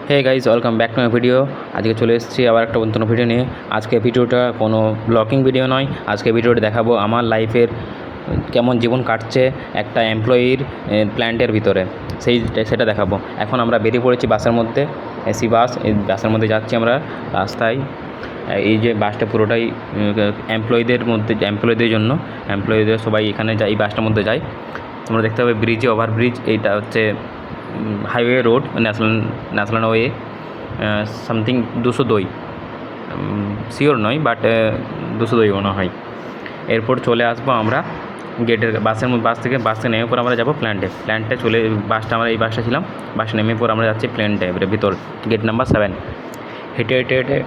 Hey guys, welcome back to my video. আজকে চলে এসেছি আবার একটা নতুন ভিডিও নিয়ে। আজকে ভিডিওটা কোনো ব্লগিং ভিডিও নয়। আজকে ভিডিওটা দেখাবো আমার লাইফের কেমন জীবন কাটছে একটা এমপ্লয়ির প্ল্যান্টের ভিতরে, সেটা দেখাবো। এখন আমরা বেরিয়ে পড়েছি বাসের মধ্যে, এসি বাস। এই বাসের মধ্যে যাচ্ছি আমরা রাস্তায়। এই যে বাসটা পুরোটাই এমপ্লয়ীদের জন্য। এমপ্লয়ীদের সবাই এখানে যায়, এই বাসটার মধ্যে যায়। তোমরা দেখতে পাবে ব্রিজে, ওভারব্রিজ। এইটা হচ্ছে highway road, national way something 202, sure নয়, বাট 202 মনে হয়। এরপর চলে আসবো আমরা গেটের বাস থেকে নেমে পর আমরা যাবো প্ল্যান্টে চলে। এই বাসটা ছিলাম। বাসে নেমে পর আমরা যাচ্ছি প্ল্যান্টে ভিতর, গেট নাম্বার 7। হেঁটে হেঁটে হেঁটে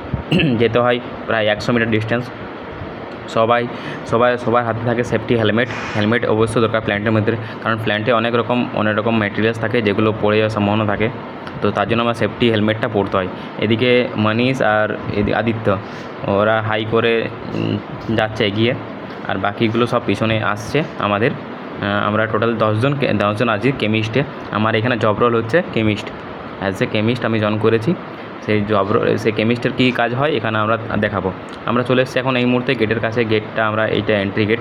যেতে হয় প্রায় 100 মিটার ডিস্টেন্স। সবার হাতে থাকে সেফটি হেলমেট অবশ্যই দরকার প্ল্যান্টের মধ্যে, কারণ প্ল্যান্টে অনেক রকম ম্যাটেরিয়ালস থাকে যেগুলো পড়ে যাওয়ার সম্ভাবনা থাকে। তো তার জন্য আমার সেফটি হেলমেটটা পরতে হয়। এদিকে মনীষ আর আদিত্য, ওরা হাই করে যাচ্ছে এগিয়ে, আর বাকিগুলো সব পিছনে আসছে আমাদের। আমরা টোটাল 10জন আছি কেমিস্টে। আমার এখানে জব রোল হচ্ছে কেমিস্ট। অ্যাজ এ কেমিস্ট আমি জয়েন করেছি। সেই কেমিস্টের কী কাজ হয় এখানে আমরা দেখাবো। আমরা চলে এসেছি এখন এই মুহূর্তে গেটের কাছে। গেটটা এইটা এন্ট্রি গেট।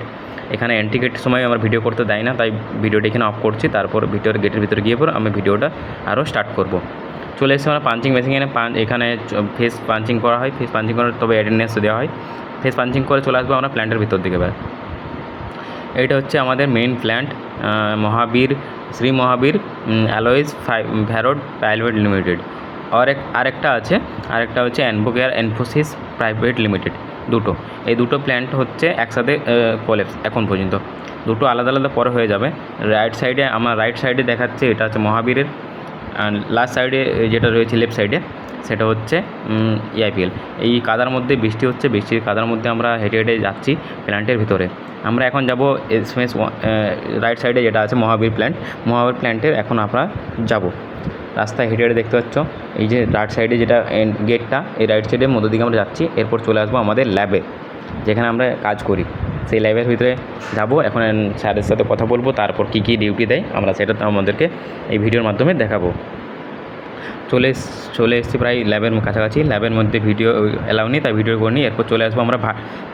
এখানে এন্ট্রি গেটের সময় আমার ভিডিও করতে দেয় না, তাই ভিডিওটা এখানে অফ করছি। তারপর গেটের ভিতরে গিয়ে পর আমি ভিডিওটা আরও স্টার্ট করব। চলে এসেছি আমরা পাঞ্চিং মেশিন। এখানে ফেস পাঞ্চিং করা হয়। ফেস পাঞ্চিং করে তবে অ্যাটেন্ডেন্স দেওয়া হয়। ফেস পাঞ্চিং করে চলে আসবো আমরা প্ল্যান্টের ভিতর দিকে। এইটা হচ্ছে আমাদের মেইন প্ল্যান্ট, শ্রী মহাবীর অ্যালয়েজ ভ্যারোড প্রাইভেট লিমিটেড। আরেকটা হচ্ছে এনফোসিস প্রাইভেট লিমিটেড। এই দুটো প্ল্যান্ট হচ্ছে একসাথে কোল্যাপস এখন পর্যন্ত। দুটো আলাদা আলাদা পরে হয়ে যাবে। রাইট সাইডে দেখাচ্ছে এটা হচ্ছে মহাবীরের, আর লাস্ট সাইডে যেটা রয়েছে লেফট সাইডে সেটা হচ্ছে EIPL। এই কাদার মধ্যে বৃষ্টির কাদার মধ্যে আমরা হেঁটে হেঁটে যাচ্ছি প্ল্যান্টের ভিতরে। আমরা এখন যাব রাইট সাইডে যেটা আছে মহাবীর প্ল্যান্টের এখন আমরা যাব। রাস্তায় হেঁটে হেঁটে দেখতে পাচ্ছ এই যে রাইট সাইডে যেটা গেটটা, এই রাইট সাইডের মধ্যে দিকে আমরা যাচ্ছি। এরপর চলে আসবো আমাদের ল্যাবে, যেখানে আমরা কাজ করি। সেই ল্যাবের ভিতরে যাব। এখন স্যারের সাথে কথা বলবো, তারপর কী ডিউটি দেয় আমরা সেটা আমাদেরকে এই ভিডিওর মাধ্যমে দেখাবো। চলে এসেছি প্রায় ল্যাবের কাছাকাছি। ল্যাবের মধ্যে ভিডিও অ্যালাউ নেই, তাই ভিডিও করিনি। এরপর চলে আসবো আমরা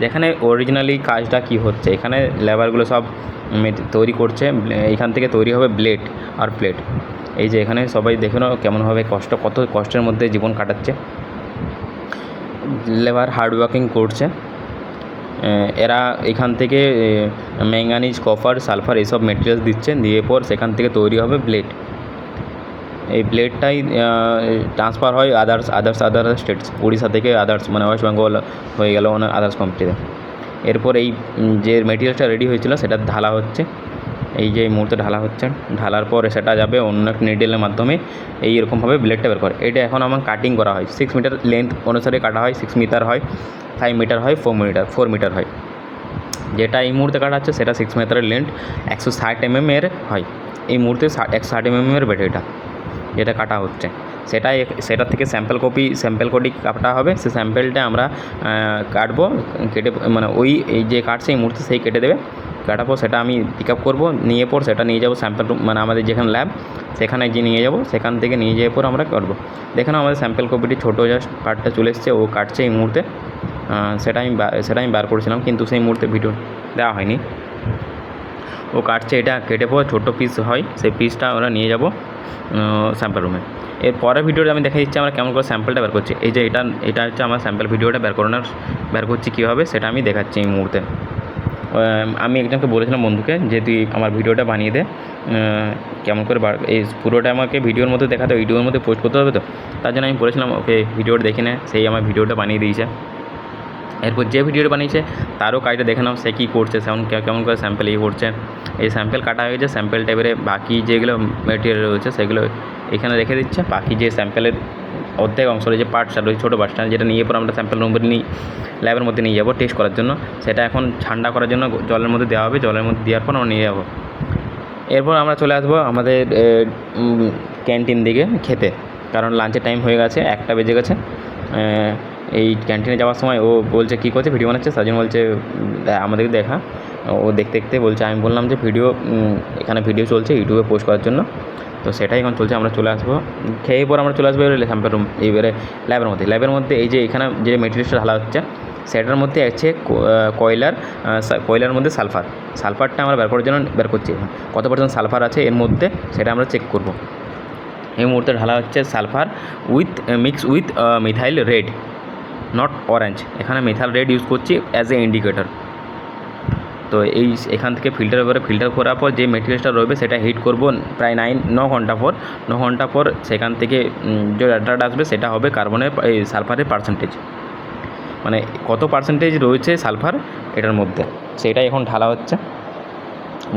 যেখানে অরিজিনালি কাজটা কী হচ্ছে। এখানে লেবারগুলো সব তৈরি করছে। এখান থেকে তৈরি হবে ব্লেড আর প্লেট। এই যে এখানে সবাই দেখে নাও কেমনভাবে কত কষ্টের মধ্যে জীবন কাটাচ্ছে। লেবার হার্ডওয়ার্কিং করছে। এরা এখান থেকে ম্যাঙ্গানিজ, কপার, সালফার এইসব মেটেরিয়ালস দিচ্ছেন, দিয়ে পর সেখান থেকে তৈরি হবে ব্লেড। এই ব্লেডটাই ট্রান্সফার হয় আদার্স স্টেটস, উড়িষ্যা থেকে মানে ওয়েস্ট বেঙ্গল হয়ে গেল আদার্স কান্ট্রিতে। এরপর এই যে মেটেরিয়ালসটা রেডি হয়েছিল সেটা ঢালা হচ্ছে। এই যে এই মুহূর্তে ঢালার পর সেটা যাবে অন্য একটা নিডেলের মাধ্যমে এইরকমভাবে ব্লেডটা বের করে। এটা এখন আমার কাটিং করা হয়। 6 মিটার লেন্থ অনুসারে কাটা হয়। 6 মিটার হয়, 5 মিটার হয়, 4 মিটার হয়। যেটা এই মুহূর্তে কাটা হচ্ছে সেটা 6 মিটারের লেন্থ 160 mm এর হয়। এই মুহূর্তে 160 mm এর ব্যাটারিটা যেটা কাটা হচ্ছে সেটা থেকে স্যাম্পল কপি কাটা হবে। সেই স্যাম্পেলটা আমরা কাটবো, কেটে মানে এই যে কাটছে এই মুহূর্তে সেই কেটে দেবে। কাটার পর সেটা আমি পিক আপ করবো, নিয়ে পর সেটা নিয়ে যাবো স্যাম্পল মানে আমাদের যেখানে ল্যাব সেখানে নিয়ে যাবো। সেখান থেকে নিয়ে যাওয়ার পর আমরা কাটবো। দেখেন আমাদের স্যাম্পল কপিটি ছোটো জাস্ট পার্টটা চলে এসছে, ও কাটছে এই মুহূর্তে। সেটা আমি বার করেছিলাম, কিন্তু সেই মুহূর্তে ভিডিও দেওয়া হয়নি। ও কাটছে, এটা কেটে পর ছোটো পিস হয়, সেই পিসটা আমরা নিয়ে যাব স্যাম্পল রুমে। এর পরের ভিডিওটা আমি দেখে দিচ্ছি আমরা কেমন করে স্যাম্পলটা বের করছি। এই যে এটা হচ্ছে আমার স্যাম্পল ভিডিওটা বের করছি কীভাবে সেটা আমি দেখাচ্ছি এই মুহূর্তে। আমি একজনকে বলেছিলাম বন্ধুকে যে তুই আমার ভিডিওটা বানিয়ে দে, কেমন করে এই পুরোটা আমাকে ভিডিওর মধ্যে দেখাতে, ভিডিওর মধ্যে পোস্ট করতে হবে। তো তার জন্য আমি বলেছিলাম ওকে ভিডিওটা দেখে নে। সেই আমার ভিডিওটা বানিয়ে দিয়েছে। এরপর যে ভিডিওটা বানিয়েছে তারও কাজটা দেখে নাও, সে কী করছে, কেমন করে স্যাম্পল করছে। এই স্যাম্পল কাটা হয়েছে, স্যাম্পল টাইপের বাকি যেগুলো মেটেরিয়াল রয়েছে সেগুলো এখানে রেখে দিচ্ছে। বাকি যে স্যাম্পলের অর্ধেক অংশ রয়েছে, পার্টসটা রয়েছে, ছোটো পার্টসটা, যেটা নিয়ে পর আমরা স্যাম্পল ল্যাবের মধ্যে নিয়ে যাবো টেস্ট করার জন্য। সেটা এখন ঠান্ডা করার জন্য জলের মধ্যে দেওয়া হবে। জলের মধ্যে দেওয়ার পর আমরা নিয়ে যাবো। এরপর আমরা চলে আসবো আমাদের ক্যান্টিন দিকে খেতে, কারণ লাঞ্চের টাইম হয়ে গেছে, 1টা বেজে গেছে। এই ক্যান্টিনে যাওয়ার সময় ও বলছে কী করছে, ভিডিও বানাচ্ছে। তার জন্য বলছে আমাদেরকে দেখা। ও দেখতে দেখতে বলছে, আমি বললাম যে ভিডিও এখানে ভিডিও চলছে ইউটিউবে পোস্ট করার জন্য। তো সেটাই এখন চলছে, আমরা চলে আসবো খেয়ে পর আমরা চলে আসবো এবারে স্যাম্পল রুম, এইবারে ল্যাবের মধ্যে এই যে এখানে যে মেটেরিয়ালসটা ঢালা হচ্ছে সেটার মধ্যে আছে কয়লার মধ্যে সালফারটা আমরা বের করার জন্য বের করছি, কত পার্সেন্ট সালফার আছে এর মধ্যে সেটা আমরা চেক করব। এই মুহূর্তে ঢালা হচ্ছে sulphur mix with methyl red, not orange, এখানে মিথাইল রেড ইউজ করছি অ্যাজ এ ইন্ডিকেটর। তো এখান থেকে ফিল্টার করার পর যে মেটেরিয়ালসটা রয়েছে সেটা হিট করব প্রায় 9 ঘন্টা পর সেখান থেকে যে ডাটাটা আসবে সেটা হবে সালফারের পার্সেন্টেজ, মানে কত পার্সেন্টেজ রয়েছে সালফার এটার মধ্যে, সেটাই এখন ঢালা হচ্ছে।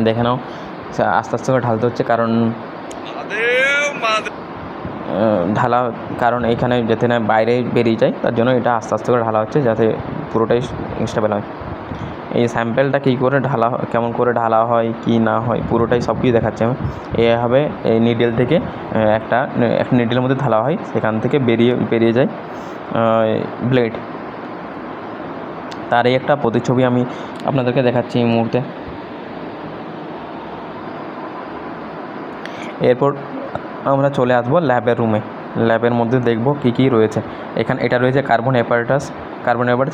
দেখে নাও আস্তে আস্তে করে ঢালতে হচ্ছে, কারণ এইখানে যাতে না বাইরে বেরিয়ে যায় তার জন্য এটা আস্তে আস্তে করে ঢালা হচ্ছে যাতে পুরোটাই স্টেবল হয়। এই স্যাম্পেলটা কী করে কেমন করে ঢালা হয় কি না হয় পুরোটাই সব কিছু দেখাচ্ছে আমি। এভাবে এই নিডেল থেকে একটা নিডেলের মধ্যে ঢালা হয়, সেখান থেকে বেরিয়ে যায় ব্লেড। তার এই একটা প্রতিচ্ছবি আমি আপনাদেরকে দেখাচ্ছি এই মুহূর্তে। এরপর আমরা চলে আসবো ল্যাবের মধ্যে দেখব কী রয়েছে। এটা রয়েছে কার্বন অ্যাপারেটাস,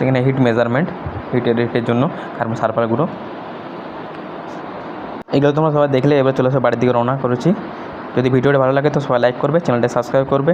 এখানে হিট মেজারমেন্ট, হিটের জন্য কার্বন সালফারগুলো। এগুলো তোমরা সবাই দেখলে এবার চলে আসো বাড়ির দিকে রওনা করেছি। যদি ভিডিওটা ভালো লাগে তো সবাই লাইক করবে, চ্যানেলটা সাবস্ক্রাইব করবে।